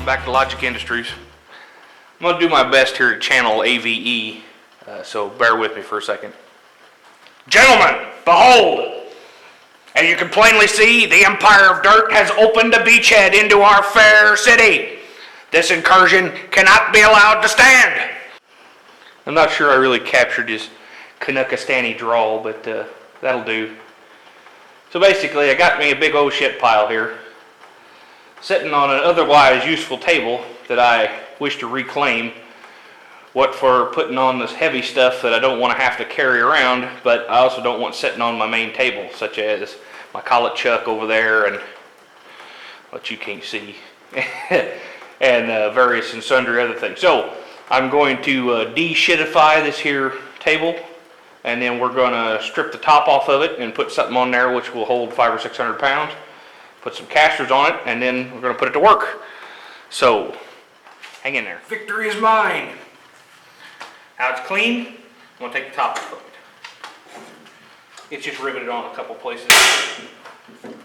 back to Logic Industries. I'm going to do my best here to channel AVE, so bear with me for a second. Gentlemen, behold! As you can plainly see, the Empire of Dirt has opened a beachhead into our fair city. This incursion cannot be allowed to stand. I'm not sure I really captured his Canuckistani drawl, but that'll do. So basically, I got me a big old shit pile here, sitting on an otherwise useful table that I wish to reclaim. What for putting on this heavy stuff that I don't want to have to carry around, but I also don't want sitting on my main table, such as my collet chuck over there and what you can't see, and various and sundry other things. So I'm going to de-shitify this here table, and then we're going to strip the top off of it and put something on there which will hold 500 or 600 pounds. Put some casters on it, and then we're going to put it to work. So, hang in there. Victory is mine. Now it's clean. I'm going to take the top off of it. It's just riveted on a couple places.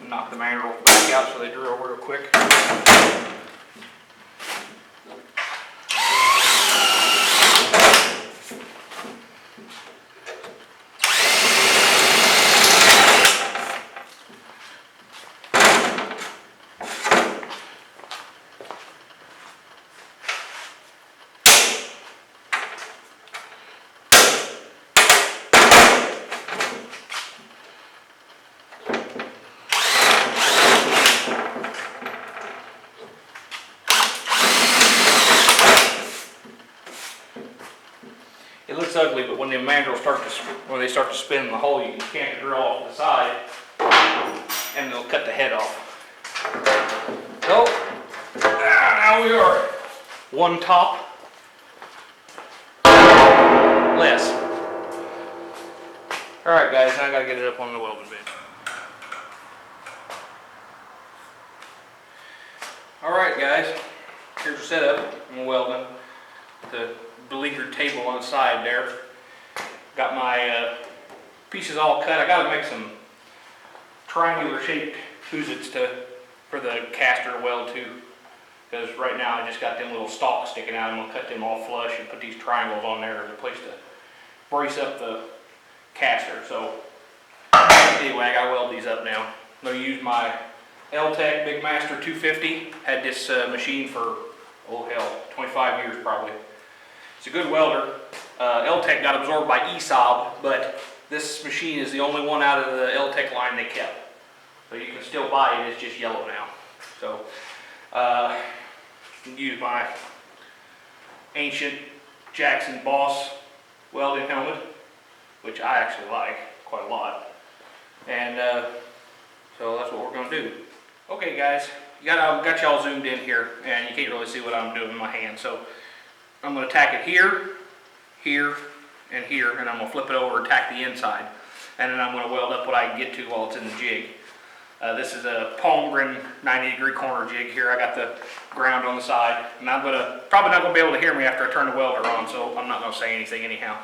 Knock the mandrel back out so they drill real quick. It looks ugly, but when the mandrels start to spin in the hole, you can't drill off the side, and they'll cut the head off. So, now we are one top less. All right, guys, now I gotta get it up on the welding bench. All right, guys, here's the setup. I'm welding the beleaguered table on the side there. Got my pieces all cut. I gotta make some triangular shaped fusets for the caster to weld to, because right now I just got them little stalks sticking out. I'm gonna cut them all flush and put these triangles on there as a place to brace up the caster. So anyway, I gotta weld these up now. I'm gonna use my L-Tec MigMaster 250. Had this machine for, oh hell, 25 years probably. It's a good welder. L-Tec got absorbed by ESOB, but this machine is the only one out of the L-Tec line they kept. So you can still buy it, it's just yellow now. So, use my ancient Jackson Boss welding helmet, which I actually like quite a lot. And so that's what we're gonna do. Okay guys, got y'all zoomed in here, and you can't really see what I'm doing with my hand. So I'm going to tack it here, here, and here, and I'm going to flip it over and tack the inside. And then I'm going to weld up what I can get to while it's in the jig. This is a Palmgren 90-degree corner jig here. I got the ground on the side, and I'm probably not going to be able to hear me after I turn the welder on, so I'm not going to say anything anyhow.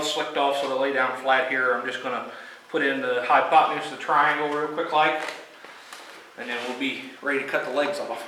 both slicked off, so they lay down flat here. I'm just going to put in the hypotenuse of the triangle real quick like, and then we'll be ready to cut the legs off.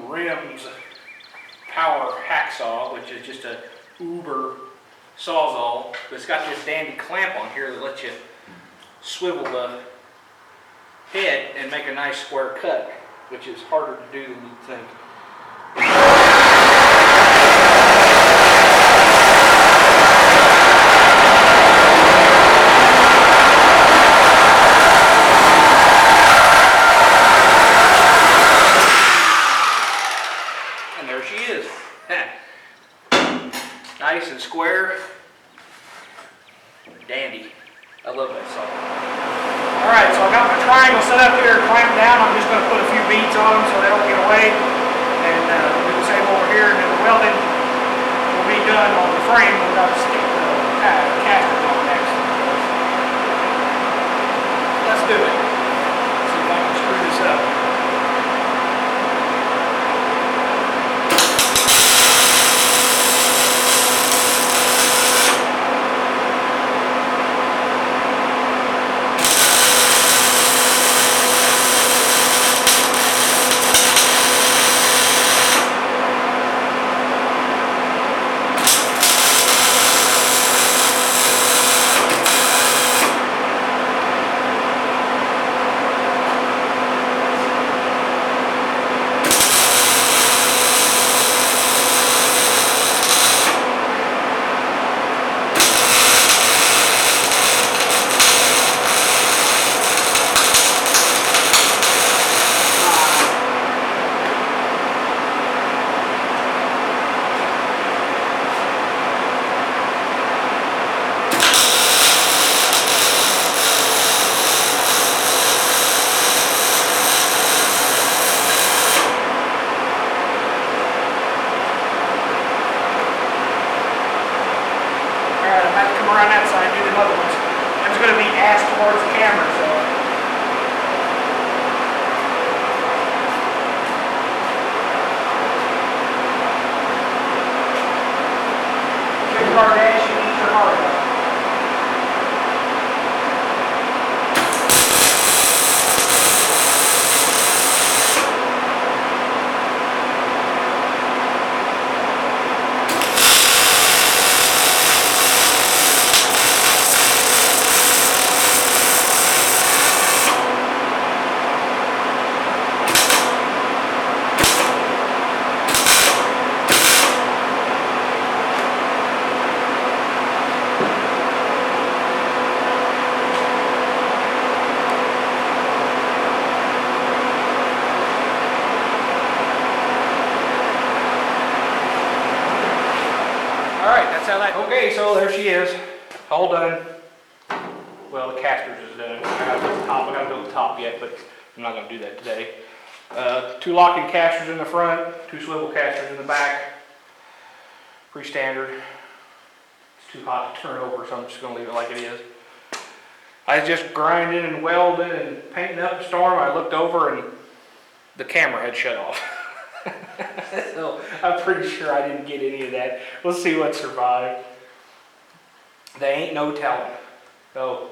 REMS Power Hacksaw, which is just a Uber Sawzall, but it's got this dandy clamp on here that lets you swivel the head and make a nice square cut, which is harder to do than you'd think. And there she is. Nice and square. Dandy. I love that saw. Alright, so I got my triangle set up here, clamped down. I'm just going to put a few beads on them so they don't get away. And do the same over here, and then the welding will be done on the frame. We've got to stick the casters on next. Let's do it. See if I can screw this up. Around that side, do the other ones. I'm just going to be ass towards the camera, so. Big hard ass, you need your heart up. right, that's how that. Okay, so there she is, all done. Well, the casters is done. I gotta build the top. I gotta build the top yet, but I'm not gonna do that today. 2 locking casters in the front, 2 swivel casters in the back. Pretty standard. It's too hot to turn over, so I'm just gonna leave it like it is. I was just grinding and welding and painting up the storm. I looked over and the camera had shut off. So I'm pretty sure I didn't get any of that. We'll see what survived. There ain't no telling. So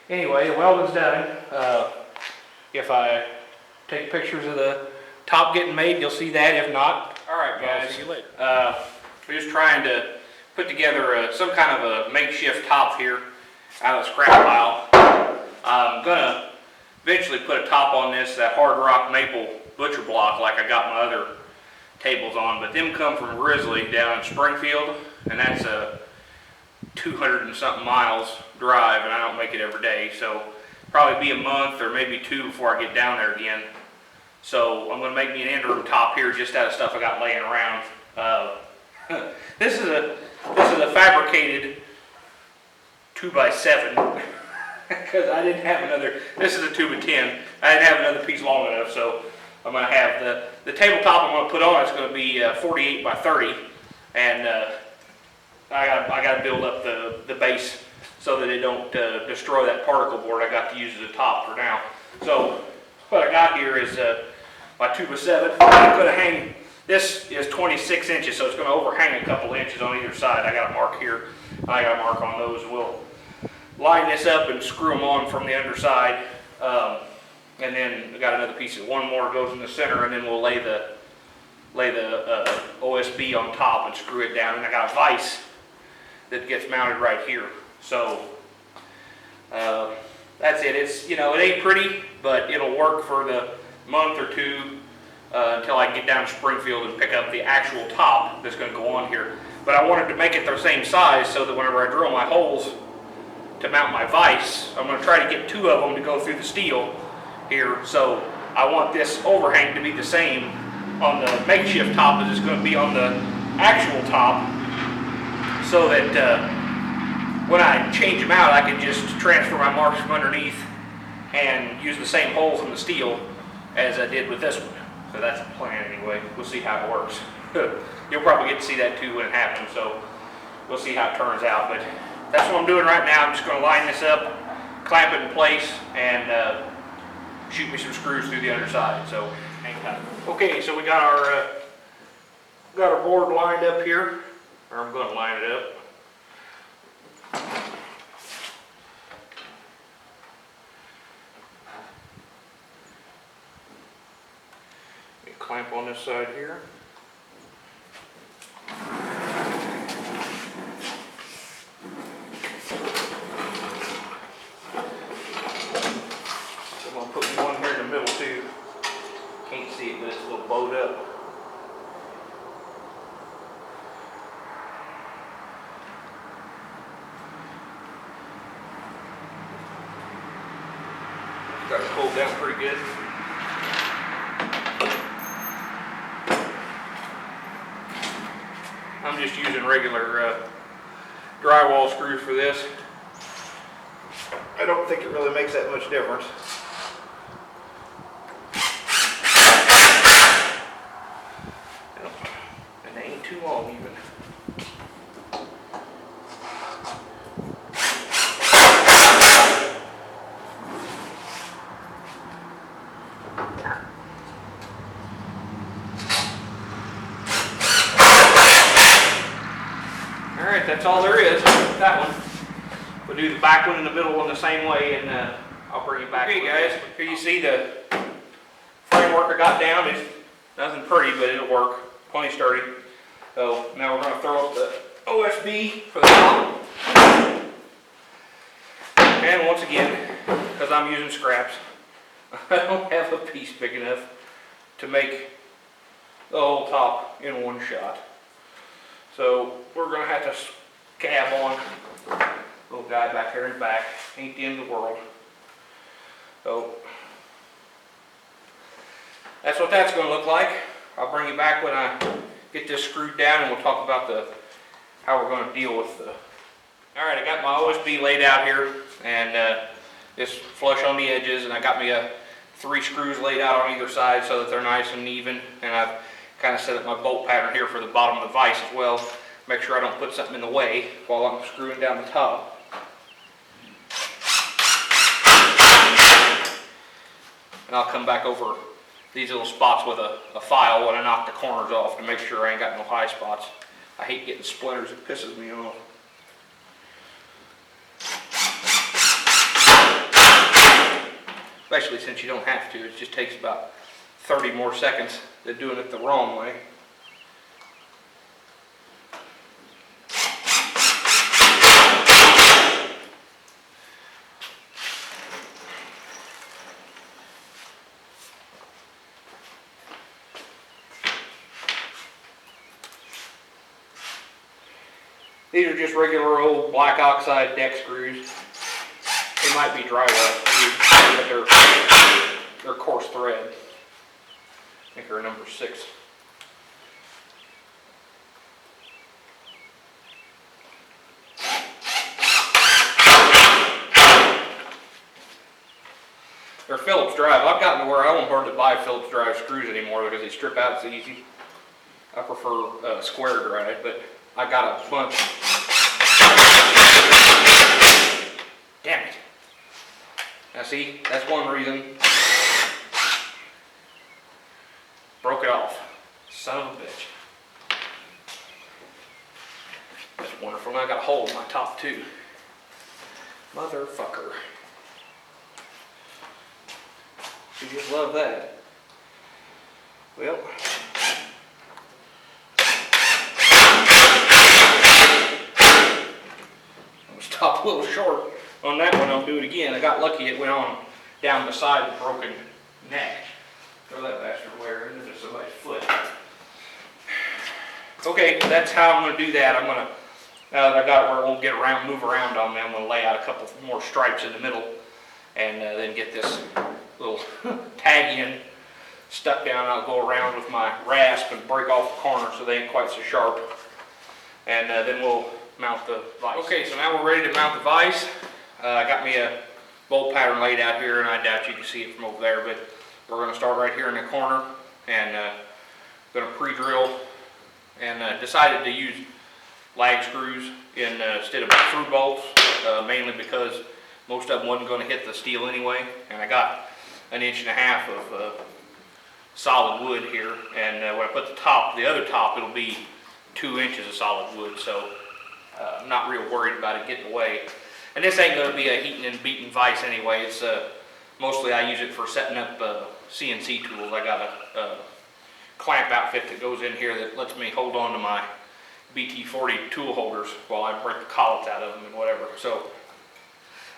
anyway, the welding's done. If I take pictures of the top getting made, you'll see that. If not, all right, guys. I'll see you later. We're just trying to put together some kind of a makeshift top here out of the scrap pile. I'm gonna eventually put a top on this, that hard rock maple butcher block like I got my other tables on, but them come from Grizzly down in Springfield, and that's a 200 and something miles drive, and I don't make it every day, so probably be a month or maybe 2 before I get down there again. So I'm gonna make me an interim top here just out of stuff I got laying around. This is a fabricated 2x7 because I didn't have another. This is a 2x10. I didn't have another piece long enough, so I'm gonna have the tabletop I'm gonna put on. It's gonna be 48 by 30, and I got to build up the base so that it don't destroy that particle board I got to use as a top for now. So what I got here is my 2x7. I'm gonna hang. This is 26 inches, so it's going to overhang a couple inches on either side. I got a mark here, and I got a mark on those. We'll line this up and screw them on from the underside, and then I got another piece of one more goes in the center, and then we'll lay the OSB on top and screw it down. And I got a vise that gets mounted right here. So that's it. It's, you know, it ain't pretty, but it'll work for the month or 2. Until I can get down to Springfield and pick up the actual top that's going to go on here. But I wanted to make it the same size so that whenever I drill my holes to mount my vise, I'm going to try to get 2 of them to go through the steel here. So I want this overhang to be the same on the makeshift top as it's going to be on the actual top, so that when I change them out, I can just transfer my marks from underneath and use the same holes in the steel as I did with this one. So that's the plan anyway. We'll see how it works. You'll probably get to see that too when it happens, so we'll see how it turns out. But that's what I'm doing right now. I'm just going to line this up, clamp it in place, and shoot me some screws through the underside. So hang tight. Okay, so we got our board lined up here, or I'm going to line it up. Clamp on this side here. So I'm going to put one here in the middle too. Can't see it, but it's a little bowed up. Got it pulled down pretty good. I'm just using regular drywall screws for this. I don't think it really makes that much difference. And they ain't too long even. Alright, that's all there is. That one. We'll do the back one in the middle one the same way, and I'll bring you back. Okay guys, here you see the framework I got down. It's nothing pretty, but it'll work. Plenty sturdy. So now we're going to throw up the OSB for the top. And once again, because I'm using scraps, I don't have a piece big enough to make the whole top in one shot. So we're going to have to scab on. Little guy back here in the back. Ain't the end of the world. So that's what that's going to look like. I'll bring you back when I get this screwed down, and we'll talk about the how we're going to deal with the... All right, I got my OSB laid out here, and just flush on the edges, and I got me 3 screws laid out on either side so that they're nice and even, and I've kind of set up my bolt pattern here for the bottom of the vise as well. Make sure I don't put something in the way while I'm screwing down the top. And I'll come back over these little spots with a file when I knock the corners off to make sure I ain't got no high spots. I hate getting splinters, it pisses me off. Especially since you don't have to, it just takes about 30 more seconds than doing it the wrong way. These are just regular old black oxide deck screws. They might be dry rust, but they're coarse thread. I think they're number 6. They're Phillips drive. I've gotten to where I won't hardly buy Phillips drive screws anymore because they strip out so easy. I prefer square drive, but I got a bunch. Damn it. Now see, that's one reason. Broke it off. Son of a bitch. That's wonderful. Now I got a hole in my top too. Motherfucker. You just love that. Well. Stop a little short on that one. I'll do it again. I got lucky it went on down beside the broken neck. Throw that bastard where into somebody's foot. Okay, that's how I'm going to do that. I'm going to, now that I got it where it won't get around, move around on me, I'm going to lay out a couple more stripes in the middle and then get this little tag in stuck down. I'll go around with my rasp and break off the corner so they ain't quite so sharp. And then we'll mount the vise. Okay, so now we're ready to mount the vise. I got me a bolt pattern laid out here, and I doubt you can see it from over there, but we're going to start right here in the corner and going to pre-drill, and decided to use lag screws instead of through bolts, mainly because most of them wasn't going to hit the steel anyway, and I got 1.5 inches of solid wood here, and when I put the other top, it'll be 2 inches of solid wood, so I'm not real worried about it getting away. And this ain't going to be a heating and beating vise anyway. It's mostly I use it for setting up CNC tools. I got a clamp outfit that goes in here that lets me hold on to my BT40 tool holders while I break the collets out of them and whatever. So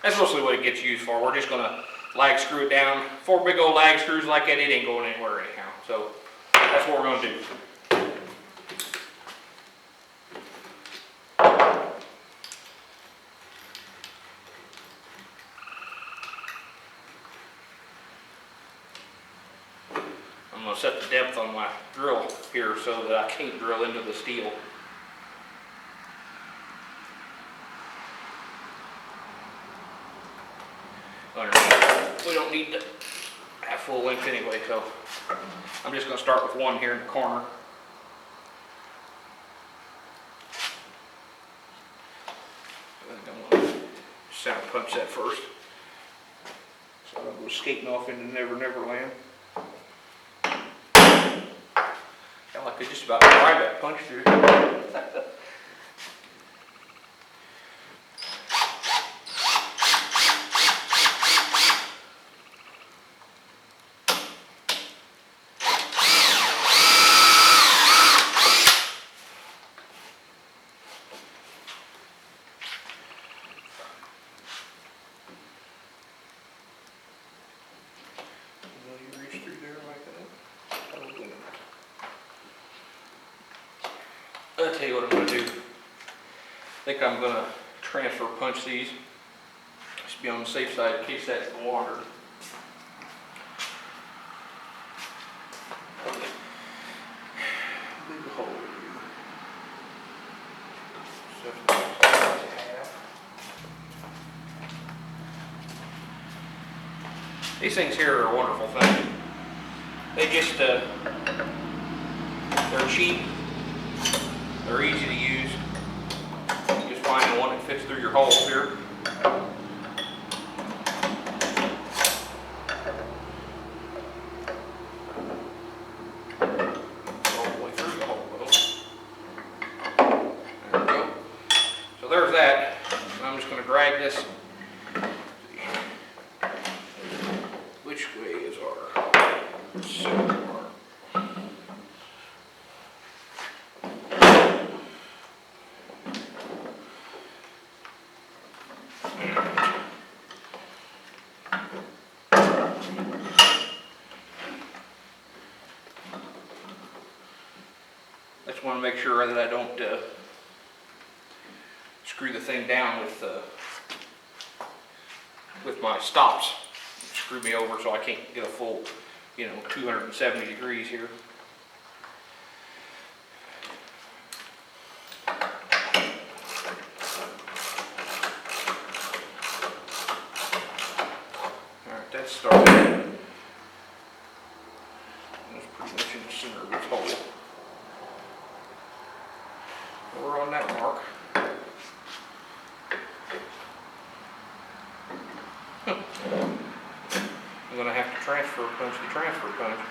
that's mostly what it gets used for. We're just going to lag screw it down. 4 big old lag screws like that, it ain't going anywhere anyhow. So that's what we're going to do. I'm going to set the depth on my drill here so that I can't drill into the steel. We don't need to have full length anyway, so I'm just going to start with one here in the corner. I think I'm going to center punch that first. So I'm going to go skating off into Never Never Land. I could just about drive that punch through. I'll tell you what I'm going to do. I think I'm going to transfer punch these. Just be on the safe side in case that's water. Big hole. These things here are a wonderful thing. They just, they're cheap, they're easy to use. You just find the one that fits through your holes here. All the way through the hole though. There we go. So there's that. I'm just going to drag this. Which way is our silver? I just want to make sure that I don't screw the thing down with my stops. Screw me over so I can't get a full, 270 degrees here. Alright, that's started. That's pretty much in the center of this hole. We're on that mark. I'm going to have to transfer punch the transfer punch.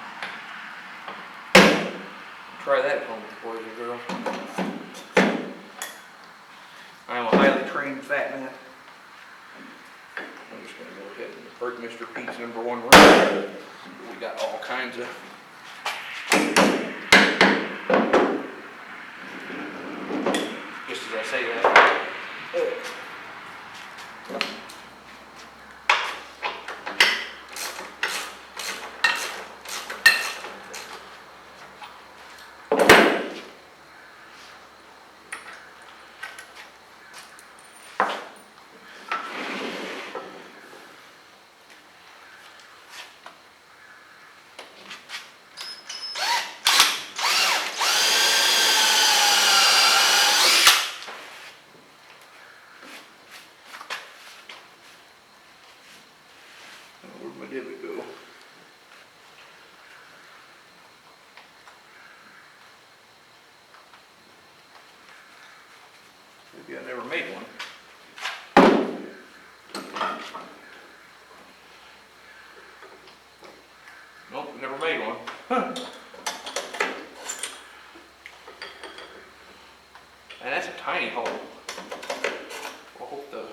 Try that at home, boys and girls. I am a highly trained fat man. I'm just going to go ahead and break Mr. Pete's #1 rule. We got all kinds of just as I say that. Where'd my divot go? Maybe I never made one. Nope, never made one. Huh. And that's a tiny hole. I hope the...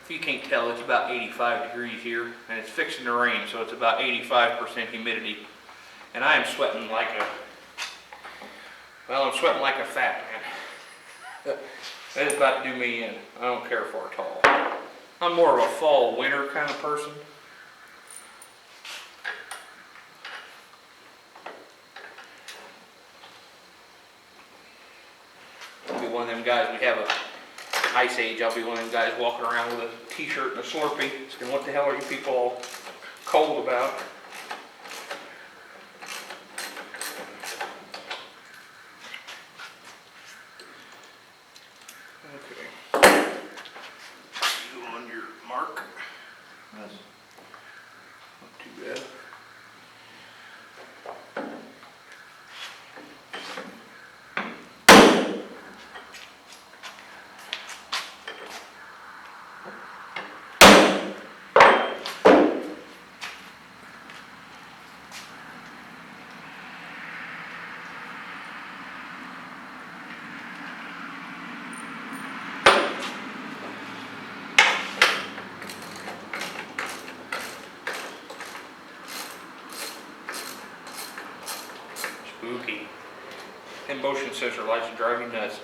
If you can't tell, it's about 85 degrees here, and it's fixing to rain, so it's about 85% humidity. And I am sweating like I'm sweating like a fat man. That is about to do me in. I don't care for it at all. I'm more of a fall, winter kind of person. I'll be one of them guys, we have a Ice Age, I'll be one of them guys walking around with a t-shirt and a Slurpee. Saying, what the hell are you people all cold about? Okay. You on your mark. That's not too bad. Spooky. Them motion sensor lights are driving me nuts.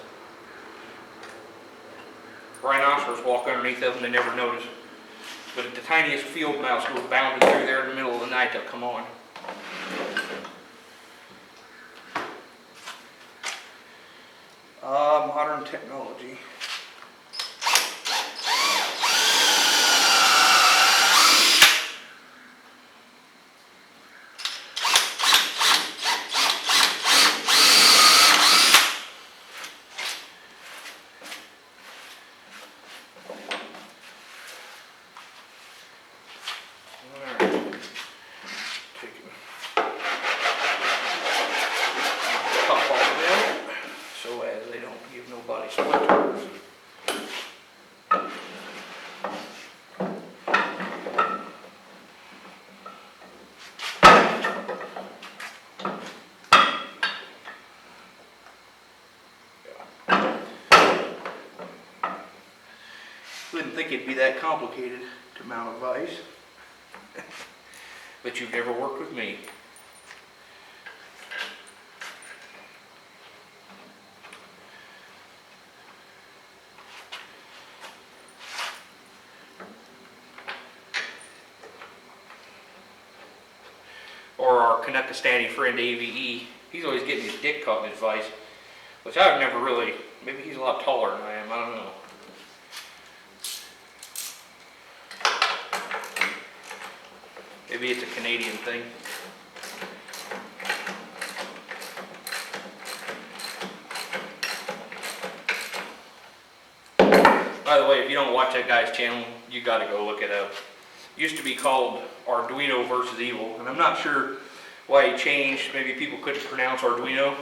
Rhinoceros walk underneath of them, they never notice. But if the tiniest field mouse goes bounding through there in the middle of the night, they'll come on. technology. Wouldn't think it'd be that complicated to mount a vise, but you've never worked with me. Or our Canuckastani friend AVE, he's always getting his dick caught in his vise, which I've never really, maybe he's a lot taller than I am, I don't know. Maybe it's a Canadian thing. By the way, if you don't watch that guy's channel, you gotta go look it up. It used to be called Arduino versus Evil, and I'm not sure why he changed. Maybe people couldn't pronounce Arduino.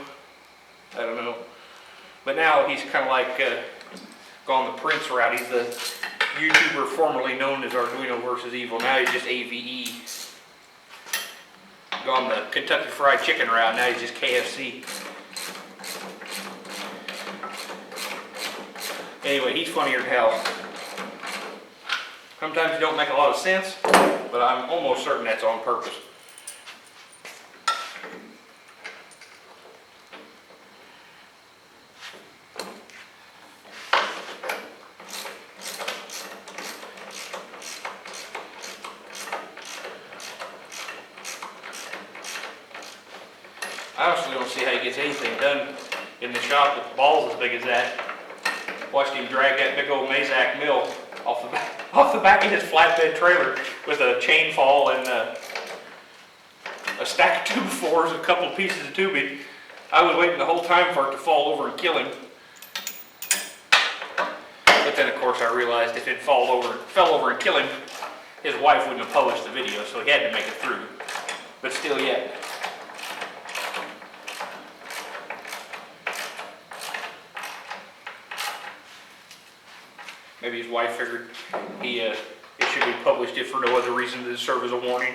I don't know. But now he's kind of like gone the Prince route. He's the YouTuber formerly known as Arduino versus Evil. Now he's just AVE. Gone the Kentucky Fried Chicken route. Now he's just KFC. Anyway, he's funnier than hell. Sometimes it don't make a lot of sense, but I'm almost certain that's on purpose. I honestly don't see how he gets anything done in the shop with balls as big as that. Watched him drag that big old Mazak mill off the back of his flatbed trailer with a chain fall and a stack of tube fours, a couple of pieces of tubing. I was waiting the whole time for it to fall over and kill him. But then of course I realized if it fell over and kill him, his wife wouldn't have published the video, so he had to make it through. But still yet. Maybe his wife figured it should be published if for no other reason than to serve as a warning.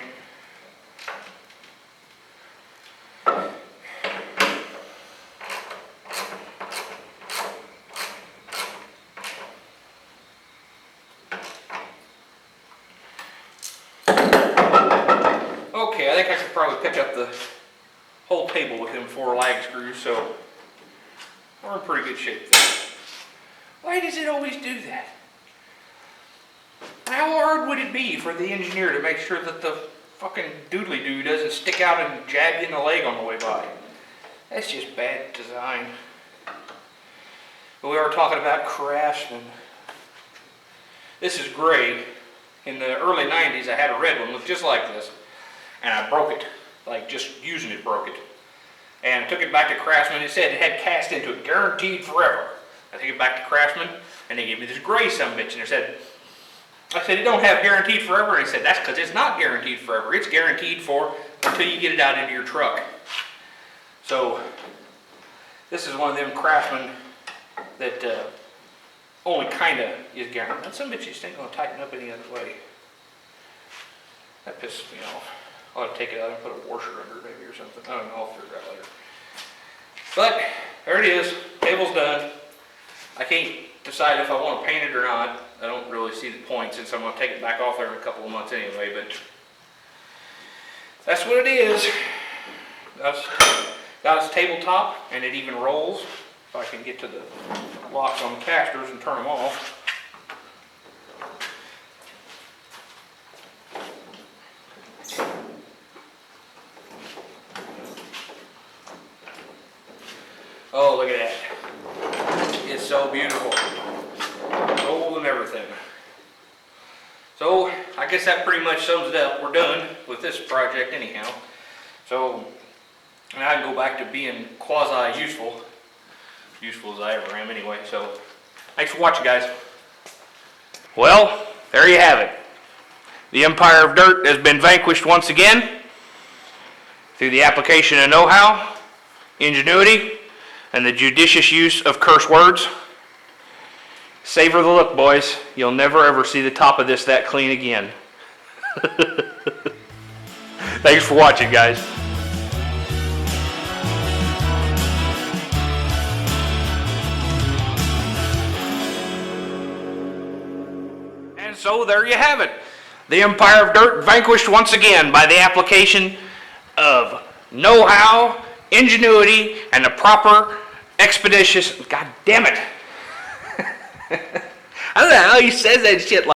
Okay, I think I could probably pick up the whole table with them 4 lag screws, so we're in pretty good shape there. Why does it always do that? How hard would it be for the engineer to make sure that the fucking doodly-doo doesn't stick out and jab you in the leg on the way by? That's just bad design. But we are talking about Craftsman. This is gray. In the early 90s, I had a red one, looked just like this, and I broke it. Like, just using it broke it. And I took it back to Craftsman. It said it had cast into it, guaranteed forever. I took it back to Craftsman, and they gave me this gray sumbitch, and I said, it don't have guaranteed forever. And he said, that's because it's not guaranteed forever. It's guaranteed for until you get it out into your truck. So, this is one of them Craftsman that only kind of is guaranteed. That sumbitch just ain't going to tighten up any other way. That pisses me off. I'll have to take it out and put a washer under it maybe or something. I don't know, I'll figure it out later. But, there it is. Table's done. I can't decide if I want to paint it or not. I don't really see the point since I'm going to take it back off there in a couple of months anyway, but that's what it is. Got its tabletop, and it even rolls. If I can get to the locks on the casters and turn them off. Oh, look at that. It's so beautiful. Gold and everything. So, I guess that pretty much sums it up. We're done with this project anyhow. So, now I can go back to being quasi-useful. Useful as I ever am anyway. So, thanks for watching, guys. Well, there you have it. The Empire of Dirt has been vanquished once again through the application of know-how, ingenuity, and the judicious use of curse words. Savor the look, boys. You'll never ever see the top of this that clean again. Thanks for watching, guys. And so there you have it. The Empire of Dirt vanquished once again by the application of know-how, ingenuity, and the proper expeditious... God damn it. I don't know how he says that shit like